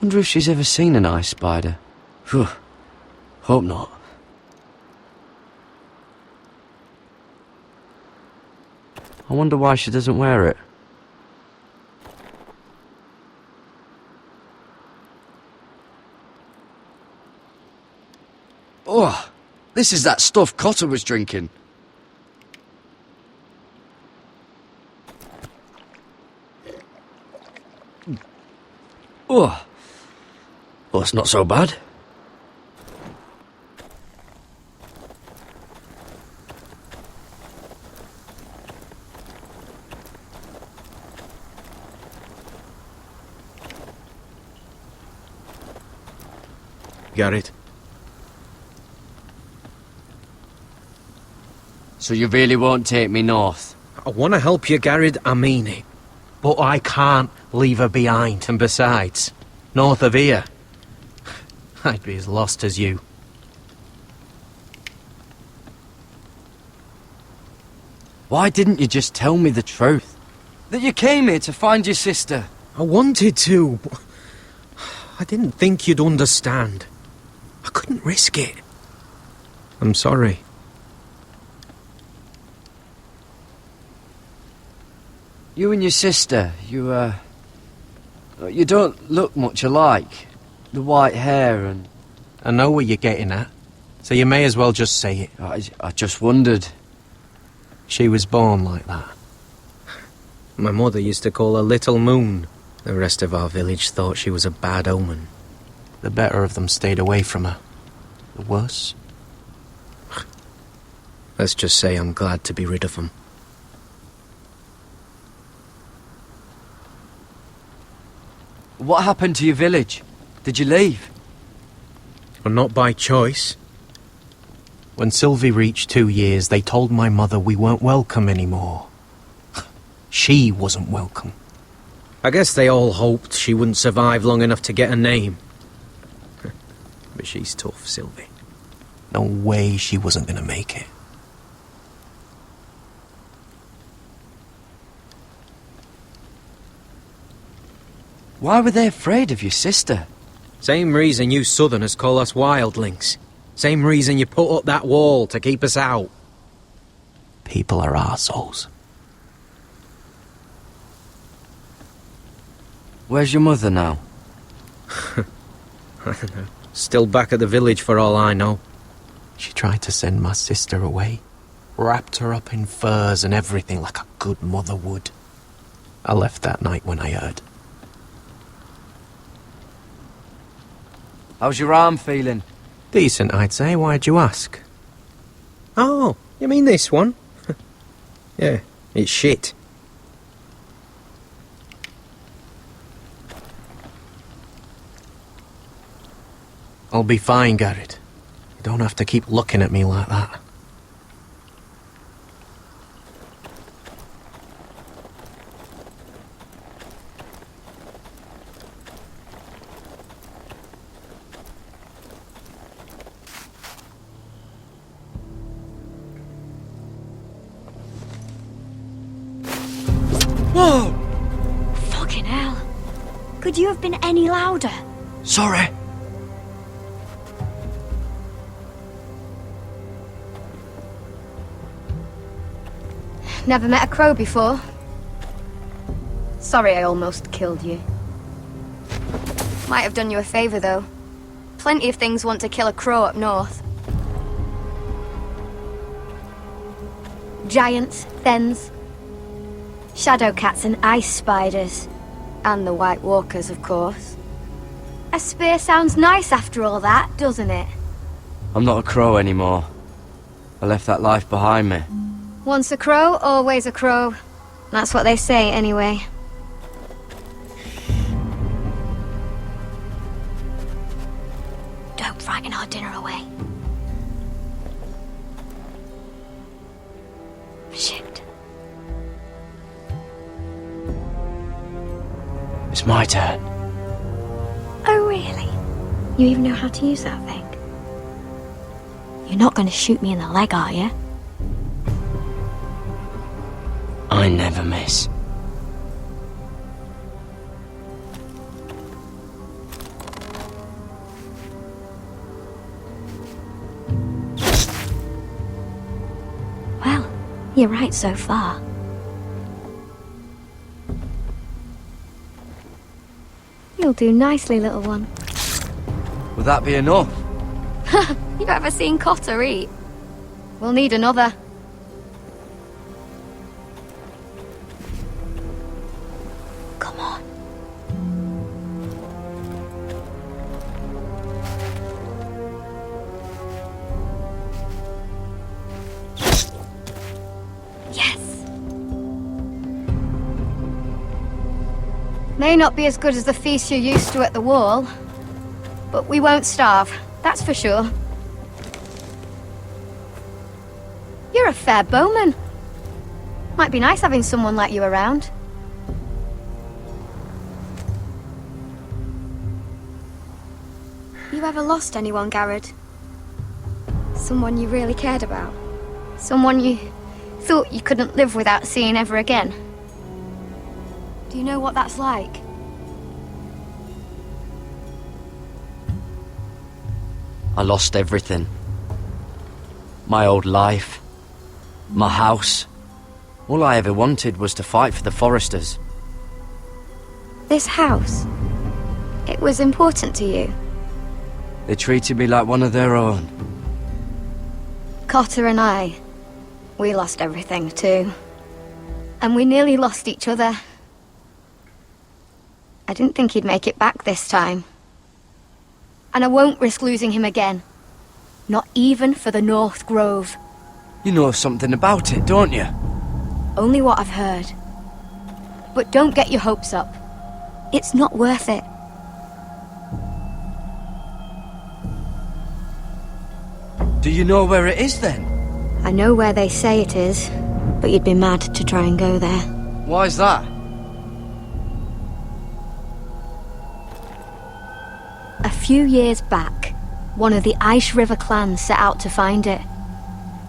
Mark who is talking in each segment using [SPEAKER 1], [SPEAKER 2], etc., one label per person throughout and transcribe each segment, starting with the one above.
[SPEAKER 1] Wonder if she's ever seen an ice spider. Phew. Hope not. I wonder why she doesn't wear it. Oh, this is that stuff Cotter was drinking. Oh, well, it's not so bad.
[SPEAKER 2] Got it.
[SPEAKER 1] So you really won't take me north?
[SPEAKER 2] I want to help you, Garrett, I mean it. But I can't leave her behind. And besides, north of here, I'd be as lost as you.
[SPEAKER 1] Why didn't you just tell me the truth? That you came here to find your sister?
[SPEAKER 2] I wanted to, but I didn't think you'd understand. I couldn't risk it. I'm sorry.
[SPEAKER 1] You and your sister, you don't look much alike. The white hair and...
[SPEAKER 2] I know what you're getting at, so you may as well just say it.
[SPEAKER 1] I just wondered.
[SPEAKER 2] She was born like that. My mother used to call her Little Moon. The rest of our village thought she was a bad omen. The better of them stayed away from her. The worse? Let's just say I'm glad to be rid of them.
[SPEAKER 1] What happened to your village? Did you leave?
[SPEAKER 2] Well, not by choice. When Sylvie reached 2 years, they told my mother we weren't welcome anymore. She wasn't welcome. I guess they all hoped she wouldn't survive long enough to get a name. But she's tough, Sylvie. No way she wasn't gonna make it.
[SPEAKER 1] Why were they afraid of your sister?
[SPEAKER 2] Same reason you Southerners call us wildlings. Same reason you put up that wall to keep us out. People are arseholes.
[SPEAKER 1] Where's your mother now?
[SPEAKER 2] I don't know. Still back at the village for all I know. She tried to send my sister away. Wrapped her up in furs and everything like a good mother would. I left that night when I heard.
[SPEAKER 1] How's your arm feeling?
[SPEAKER 2] Decent, I'd say. Why'd you ask? Oh, you mean this one? Yeah, it's shit. I'll be fine, Garrett. You don't have to keep looking at me like that.
[SPEAKER 1] Whoa!
[SPEAKER 3] Fucking hell. Could you have been any louder?
[SPEAKER 1] Sorry.
[SPEAKER 3] Never met a crow before. Sorry I almost killed you. Might have done you a favour, though. Plenty of things want to kill a crow up north. Giants, thens, shadow cats and ice spiders. And the White Walkers, of course. A spear sounds nice after all that, doesn't it?
[SPEAKER 1] I'm not a crow anymore. I left that life behind me.
[SPEAKER 3] Once a crow, always a crow. That's what they say, anyway. Don't frighten our dinner away. Shit.
[SPEAKER 1] It's my turn.
[SPEAKER 3] Oh, really? You even know how to use that thing? You're not going to shoot me in the leg, are you?
[SPEAKER 1] I never miss.
[SPEAKER 3] You're right so far. You'll do nicely, little one.
[SPEAKER 1] Will that be enough?
[SPEAKER 3] You ever seen Cotter eat? We'll need another. Come on. Yes. May not be as good as the feast you're used to at the wall, but we won't starve, that's for sure. You're a fair bowman. Might be nice having someone like you around. You ever lost anyone, Garrod? Someone you really cared about? Someone you thought you couldn't live without seeing ever again? Do you know what that's like?
[SPEAKER 1] I lost everything. My old life. My house. All I ever wanted was to fight for the Foresters.
[SPEAKER 3] This house, it was important to you.
[SPEAKER 1] They treated me like one of their own.
[SPEAKER 3] Cotter and I, we lost everything too. And we nearly lost each other. I didn't think he'd make it back this time. And I won't risk losing him again. Not even for the North Grove.
[SPEAKER 1] You know something about it, don't you?
[SPEAKER 3] Only what I've heard. But don't get your hopes up. It's not worth it.
[SPEAKER 1] Do you know where it is then?
[SPEAKER 3] I know where they say it is, but you'd be mad to try and go there.
[SPEAKER 1] Why's that?
[SPEAKER 3] A few years back, one of the Ice River clans set out to find it.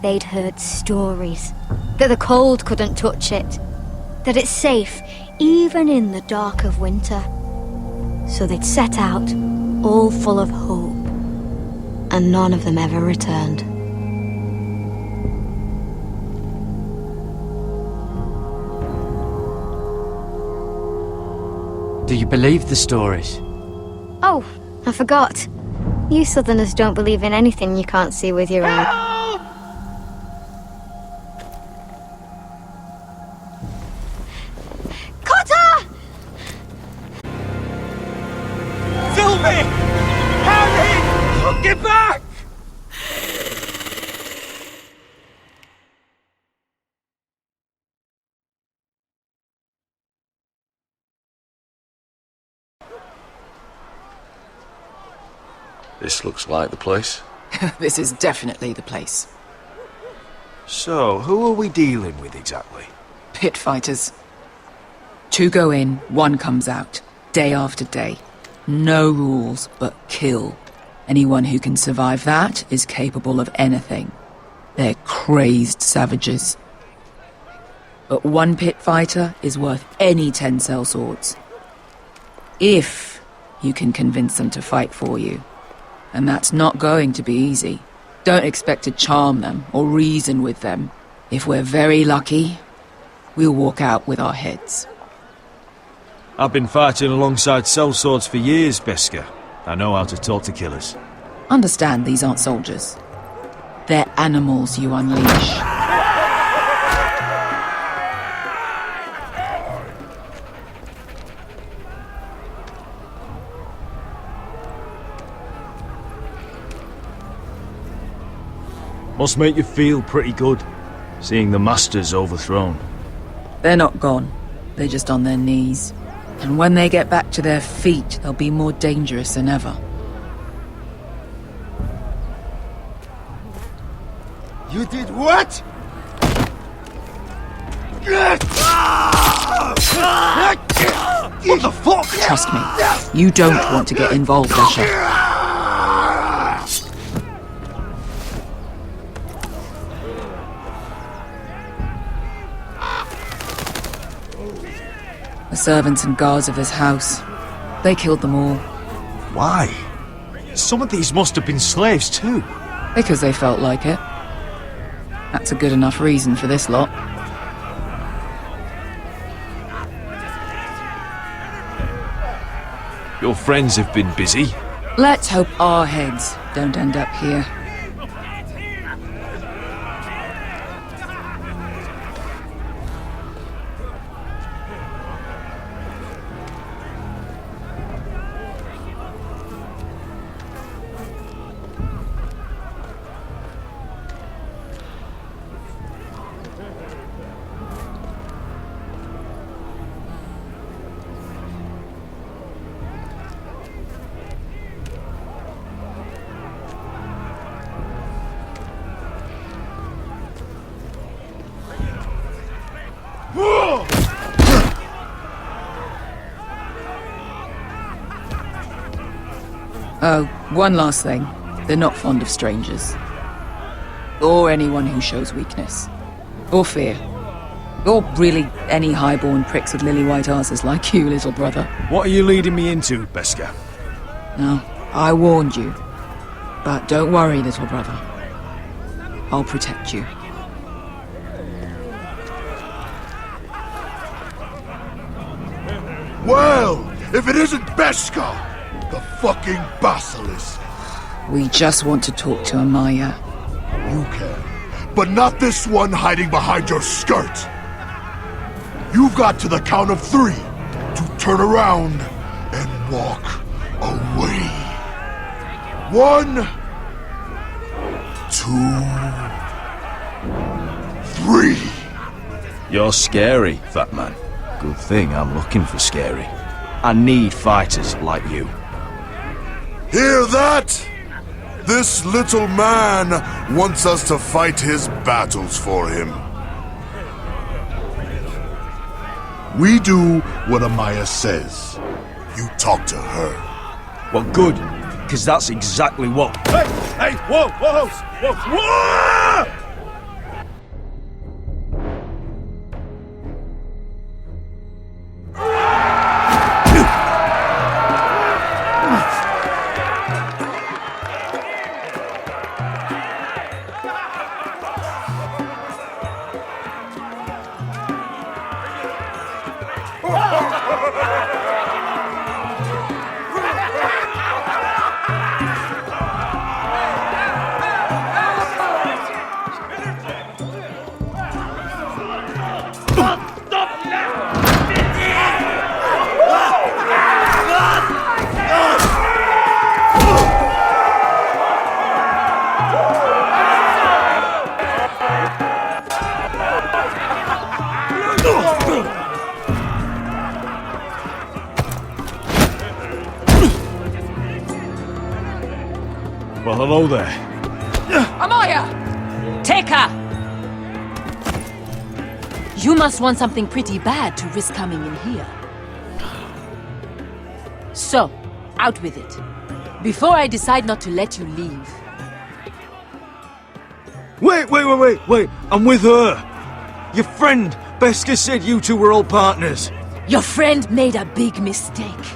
[SPEAKER 3] They'd heard stories that the cold couldn't touch it, that it's safe even in the dark of winter. So they'd set out, all full of hope, and none of them ever returned.
[SPEAKER 1] Do you believe the stories?
[SPEAKER 3] Oh, I forgot. You Southerners don't believe in anything you can't see with your own. Cotter!
[SPEAKER 1] Sylvie! Harry! Get back!
[SPEAKER 4] This looks like the place.
[SPEAKER 5] This is definitely the place.
[SPEAKER 6] So, who are we dealing with exactly?
[SPEAKER 5] Pit fighters. 2 go in, 1 comes out, day after day. No rules, but kill. Anyone who can survive that is capable of anything. They're crazed savages. But 1 pit fighter is worth any 10 sellswords. If you can convince them to fight for you. And that's not going to be easy. Don't expect to charm them or reason with them. If we're very lucky, we'll walk out with our heads.
[SPEAKER 6] I've been fighting alongside sellswords for years, Beska. I know how to talk to killers.
[SPEAKER 5] Understand these aren't soldiers. They're animals you unleash.
[SPEAKER 6] Must make you feel pretty good, seeing the masters overthrown.
[SPEAKER 5] They're not gone. They're just on their knees. And when they get back to their feet, they'll be more dangerous than ever.
[SPEAKER 7] You did what? What the fuck?
[SPEAKER 5] Trust me, you don't want to get involved, Asher. The servants and guards of this house, they killed them all.
[SPEAKER 6] Why? Some of these must have been slaves too.
[SPEAKER 5] Because they felt like it. That's a good enough reason for this lot.
[SPEAKER 6] Your friends have been busy.
[SPEAKER 5] Let's hope our heads don't end up here. Oh, one last thing. They're not fond of strangers. Or anyone who shows weakness. Or fear. Or really any highborn pricks with lily-white asses like you, little brother.
[SPEAKER 6] What are you leading me into, Beskar?
[SPEAKER 5] No, I warned you. But don't worry, little brother. I'll protect you.
[SPEAKER 7] Well, if it isn't Beskar, the fucking basilisk.
[SPEAKER 5] We just want to talk to Amaya.
[SPEAKER 7] You can, but not this one hiding behind your skirt. You've got to the count of 3 to turn around and walk away. 1, 2, 3.
[SPEAKER 6] You're scary, fat man. Good thing I'm looking for scary. I need fighters like you.
[SPEAKER 7] Hear that? This little man wants us to fight his battles for him. We do what Amaya says. You talk to her.
[SPEAKER 6] Well, good, because that's exactly what... Hey, whoa, whoa, whoa, whoa! Well, hello there.
[SPEAKER 5] Amaya!
[SPEAKER 8] Take her! You must want something pretty bad to risk coming in here. So, out with it. Before I decide not to let you leave.
[SPEAKER 6] Wait, I'm with her. Your friend, Beskar, said you two were old partners.
[SPEAKER 8] Your friend made a big mistake.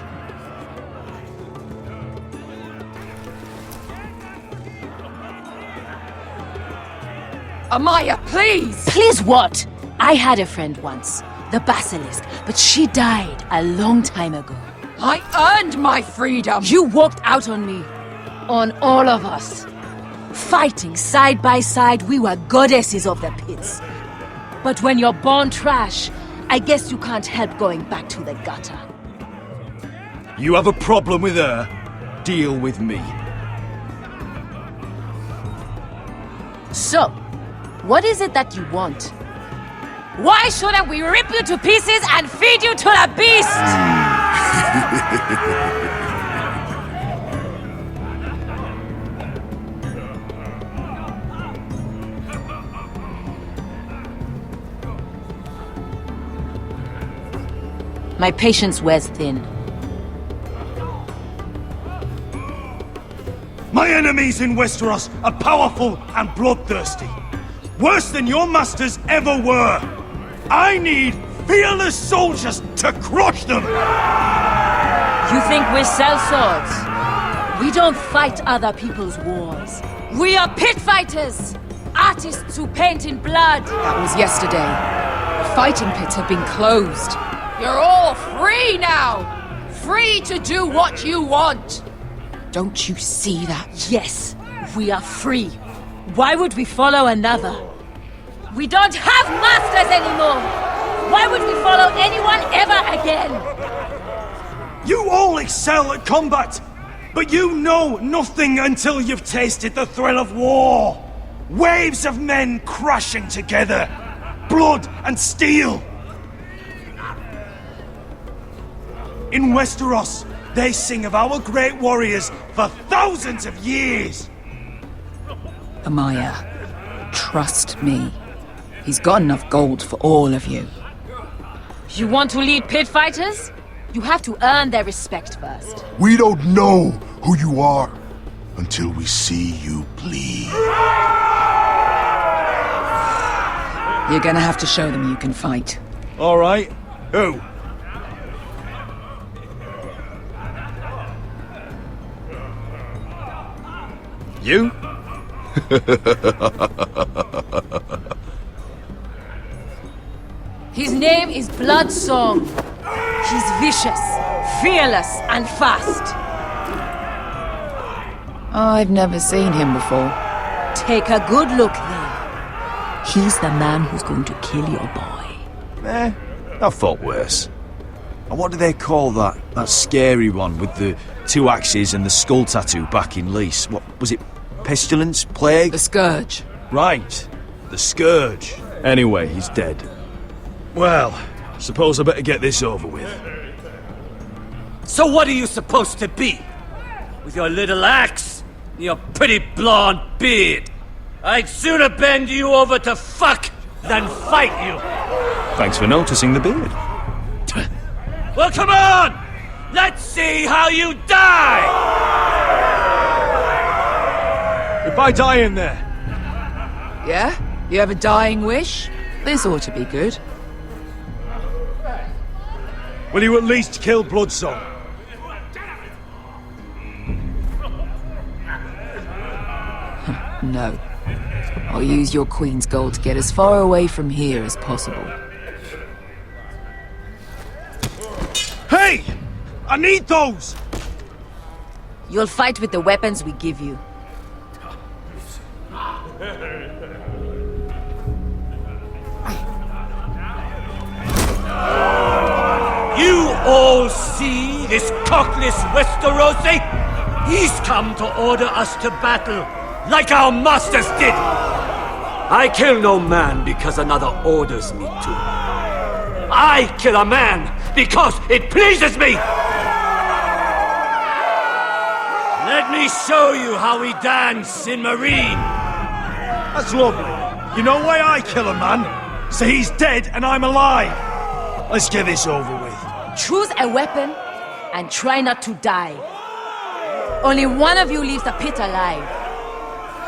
[SPEAKER 5] Amaya, please!
[SPEAKER 8] Please what? I had a friend once, the Basilisk, but she died a long time ago.
[SPEAKER 5] I earned my freedom!
[SPEAKER 8] You walked out on me. On all of us. Fighting side by side, we were goddesses of the pits. But when you're born trash, I guess you can't help going back to the gutter.
[SPEAKER 6] You have a problem with her? Deal with me.
[SPEAKER 8] So, what is it that you want? Why shouldn't we rip you to pieces and feed you to the beast? My patience wears thin.
[SPEAKER 9] My enemies in Westeros are powerful and bloodthirsty. Worse than your masters ever were. I need fearless soldiers to crush them!
[SPEAKER 8] You think we sell swords? We don't fight other people's wars. We are pit fighters! artists who paint in blood.
[SPEAKER 5] That was yesterday. The fighting pits have been closed. You're all free now! Free to do what you want! Don't you see that?
[SPEAKER 8] Yes, we are free. Why would we follow another? We don't have masters anymore! Why would we follow anyone ever again?
[SPEAKER 9] You all excel at combat, but you know nothing until you've tasted the thrill of war. Waves of men crashing together, blood and steel. In Westeros, they sing of our great warriors for thousands of years.
[SPEAKER 5] Amaya, trust me. He's got enough gold for all of you.
[SPEAKER 8] You want to lead pit fighters? You have to earn their respect first.
[SPEAKER 7] We don't know who you are until we see you bleed.
[SPEAKER 5] You're gonna have to show them you can fight.
[SPEAKER 9] All right. Who? You?
[SPEAKER 8] His name is Bloodsong. He's vicious, fearless, and fast.
[SPEAKER 5] I've never seen him before.
[SPEAKER 8] Take a good look then. He's the man who's going to kill your boy.
[SPEAKER 6] I thought worse. And what do they call that scary one with the 2 axes and the skull tattoo back in Lease? What was it? Pestilence? Plague?
[SPEAKER 5] The Scourge.
[SPEAKER 6] Right. The Scourge. Anyway, he's dead. Well, suppose I better get this over with.
[SPEAKER 10] So what are you supposed to be? With your little axe and your pretty blonde beard? I'd sooner bend you over to fuck than fight you.
[SPEAKER 6] Thanks for noticing the beard.
[SPEAKER 10] Well, come on! Let's see how you die!
[SPEAKER 9] If I die in there,
[SPEAKER 5] Yeah? You have a dying wish? This ought to be good.
[SPEAKER 9] will you at least kill Bloodsong?
[SPEAKER 5] No. I'll use your queen's gold to get as far away from here as possible.
[SPEAKER 9] Hey! I need those!
[SPEAKER 8] You'll fight with the weapons we give you.
[SPEAKER 10] You all see this cockless Westerosi? He's come to order us to battle, like our masters did. I kill no man because another orders me to. I kill a man because it pleases me! Let me show you how we dance in Marine.
[SPEAKER 9] That's lovely. You know why I kill a man? So he's dead and I'm alive. Let's get this over with.
[SPEAKER 8] Choose a weapon and try not to die. Only one of you leaves the pit alive.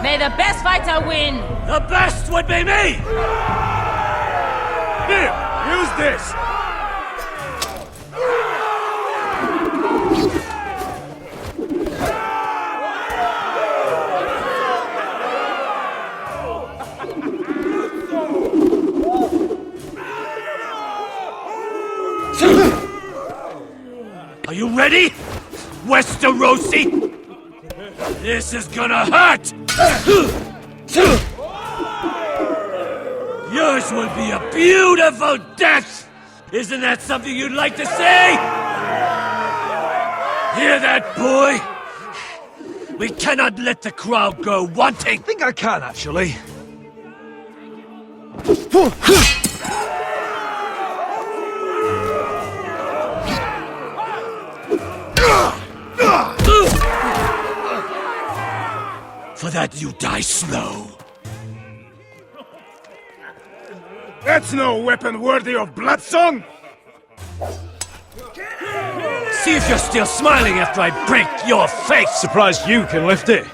[SPEAKER 8] May the best fighter win!
[SPEAKER 10] The best would be me!
[SPEAKER 9] Here, use this.
[SPEAKER 10] Are you ready, Westerosi? This is gonna hurt! Yours will be a beautiful death! Isn't that something you'd like to say? Hear that, boy? We cannot let the crowd go wanting!
[SPEAKER 9] I think I can, actually.
[SPEAKER 10] For that you die slow.
[SPEAKER 9] That's no weapon worthy of Bloodsong!
[SPEAKER 10] See if you're still smiling after I break your face!
[SPEAKER 9] Surprised you can lift it.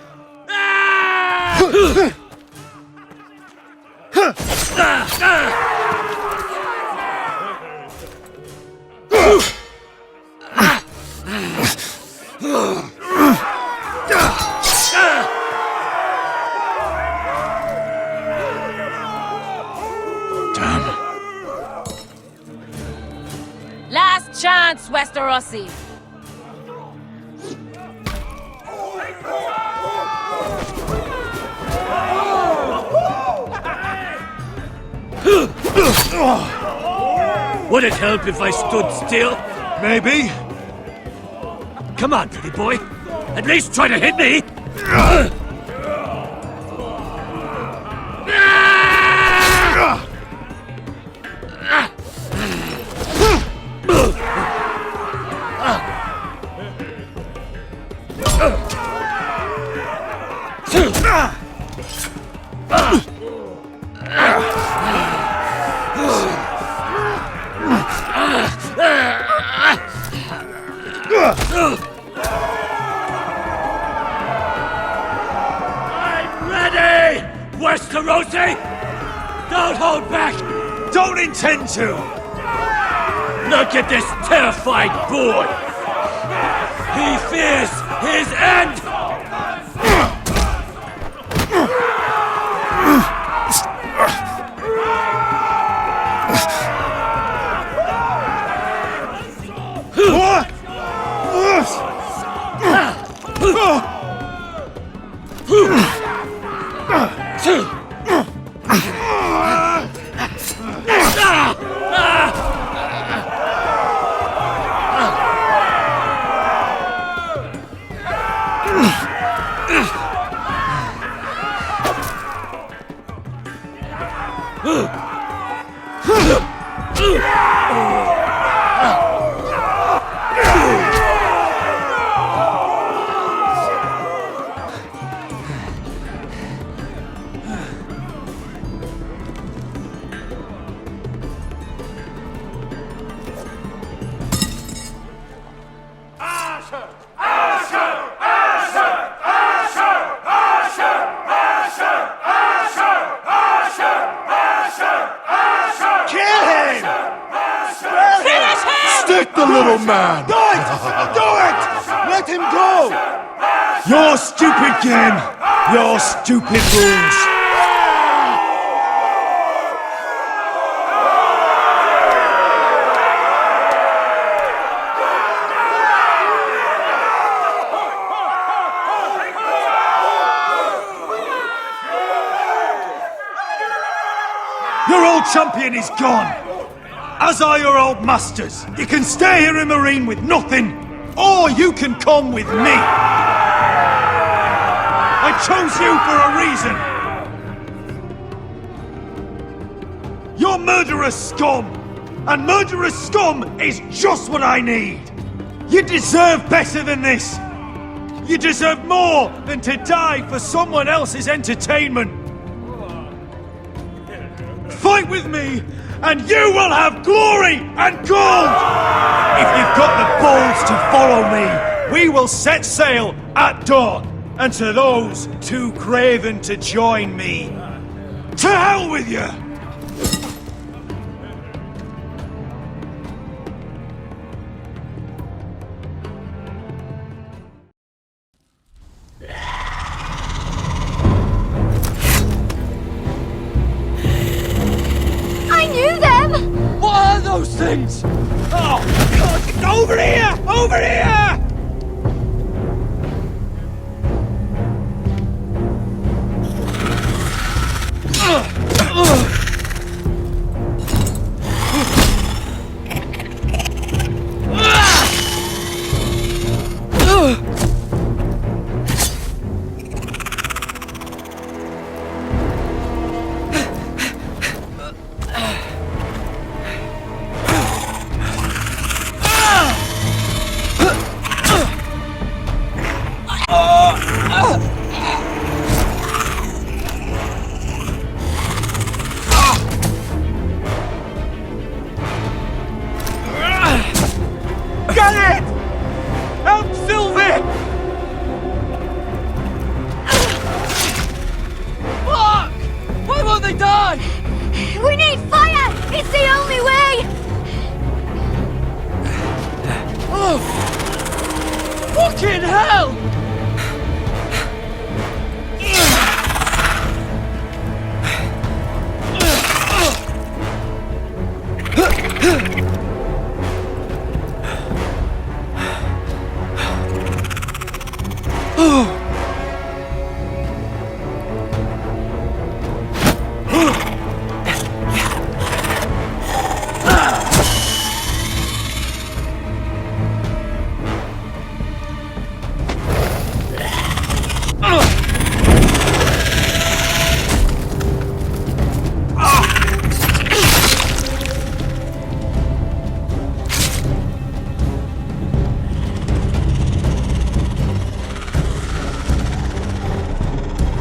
[SPEAKER 8] Westerosi!
[SPEAKER 10] Would it help if I stood still?
[SPEAKER 9] Maybe.
[SPEAKER 10] Come on, pretty boy. At least try to hit me! I'm ready! Westerosi! Don't hold back!
[SPEAKER 9] Don't intend to!
[SPEAKER 10] Look at this terrified boy! He fears his end!
[SPEAKER 7] Stick the little man!
[SPEAKER 9] Do it! Do it! Let him go! Your stupid game! Your stupid rules! Your old champion is gone! As are your old masters. You can stay here in Marine with nothing, or you can come with me. I chose you for a reason. You're murderous scum, and murderous scum is just what I need. You deserve better than this. You deserve more than to die for someone else's entertainment. Fight with me, and you will have glory and gold! If you've got the balls to follow me, we will set sail at dawn. And to those too craven to join me, to hell with you!
[SPEAKER 10] What are those things? Oh, God! Over here! Over here!
[SPEAKER 3] We need fire! It's the only way!
[SPEAKER 10] Oh! Fucking hell!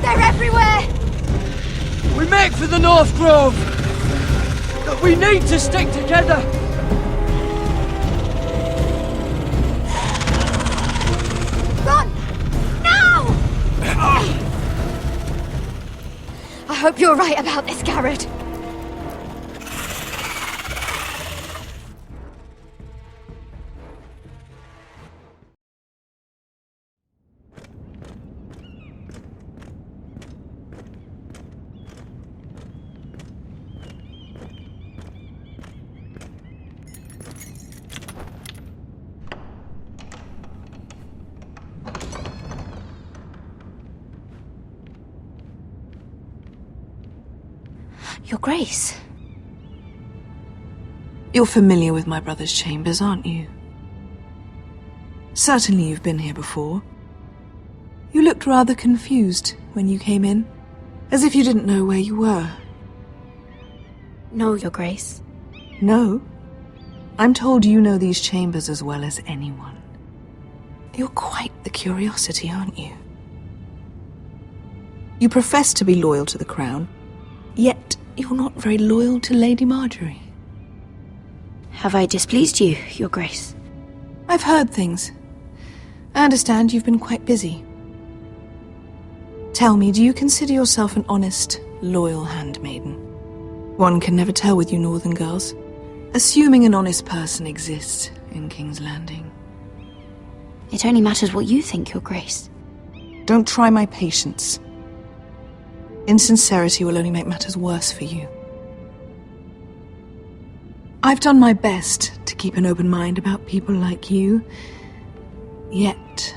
[SPEAKER 3] They're everywhere!
[SPEAKER 10] We make for the North Grove! But we need to stick together!
[SPEAKER 3] Run! Now! I hope you're right about this, Garrett. Your Grace.
[SPEAKER 11] You're familiar with my brother's chambers, aren't you? Certainly you've been here before. You looked rather confused when you came in, as if you didn't know where you were.
[SPEAKER 3] No, Your Grace.
[SPEAKER 11] No? I'm told you know these chambers as well as anyone. You're quite the curiosity, aren't you? You profess to be loyal to the crown, yet you're not very loyal to Lady Marjorie.
[SPEAKER 3] Have I displeased you, Your Grace?
[SPEAKER 11] I've heard things. I understand you've been quite busy. Tell me, do you consider yourself an honest, loyal handmaiden? One can never tell with you northern girls. Assuming an honest person exists in King's Landing.
[SPEAKER 3] It only matters what you think, Your Grace.
[SPEAKER 11] Don't try my patience. Insincerity will only make matters worse for you. I've done my best to keep an open mind about people like you. Yet,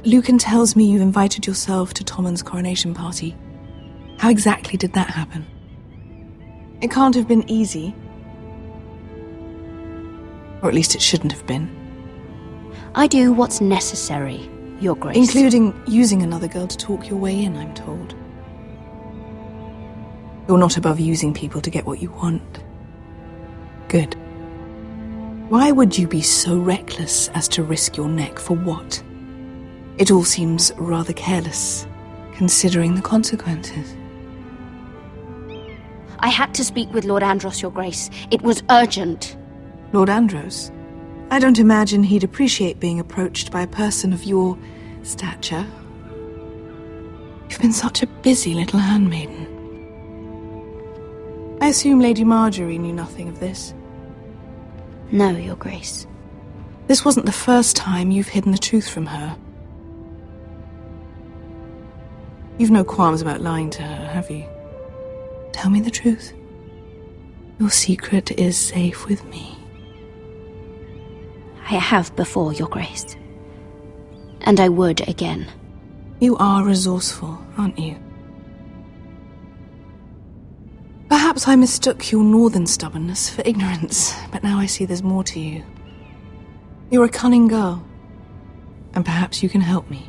[SPEAKER 11] Lucan tells me you invited yourself to Tommen's coronation party. How exactly did that happen? It can't have been easy. Or at least it shouldn't have been.
[SPEAKER 3] I do what's necessary, Your Grace.
[SPEAKER 11] Including using another girl to talk your way in, I'm told. You're not above using people to get what you want. Good. Why would you be so reckless as to risk your neck for what? It all seems rather careless, considering the consequences.
[SPEAKER 3] I had to speak with Lord Andros, Your Grace. It was urgent.
[SPEAKER 11] Lord Andros? I don't imagine he'd appreciate being approached by a person of your stature. You've been such a busy little handmaiden. I assume Lady Marjorie knew nothing of this.
[SPEAKER 3] No, Your Grace.
[SPEAKER 11] This wasn't the first time you've hidden the truth from her. You've no qualms about lying to her, have you? Tell me the truth. Your secret is safe with me.
[SPEAKER 3] I have before, Your Grace. And I would again.
[SPEAKER 11] You are resourceful, aren't you? Perhaps I mistook your northern stubbornness for ignorance, but now I see there's more to you. You're a cunning girl, and perhaps you can help me.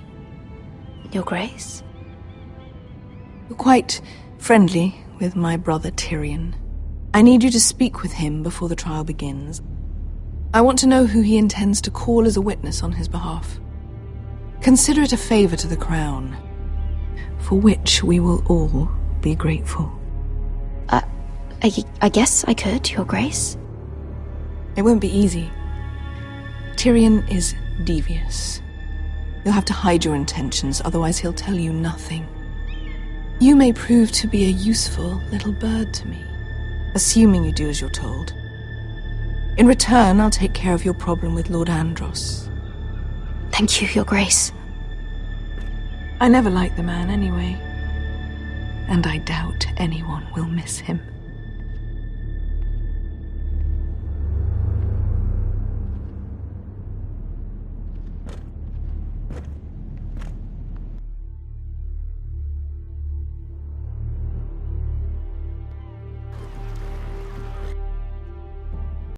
[SPEAKER 3] Your Grace?
[SPEAKER 11] You're quite friendly with my brother Tyrion. I need you to speak with him before the trial begins. I want to know who he intends to call as a witness on his behalf. Consider it a favor to the crown, for which we will all be grateful.
[SPEAKER 3] I guess I could, Your Grace.
[SPEAKER 11] It won't be easy. Tyrion is devious. You'll have to hide your intentions, otherwise he'll tell you nothing. You may prove to be a useful little bird to me, assuming you do as you're told. In return, I'll take care of your problem with Lord Andros.
[SPEAKER 3] Thank you, Your Grace.
[SPEAKER 11] I never liked the man anyway, and I doubt anyone will miss him.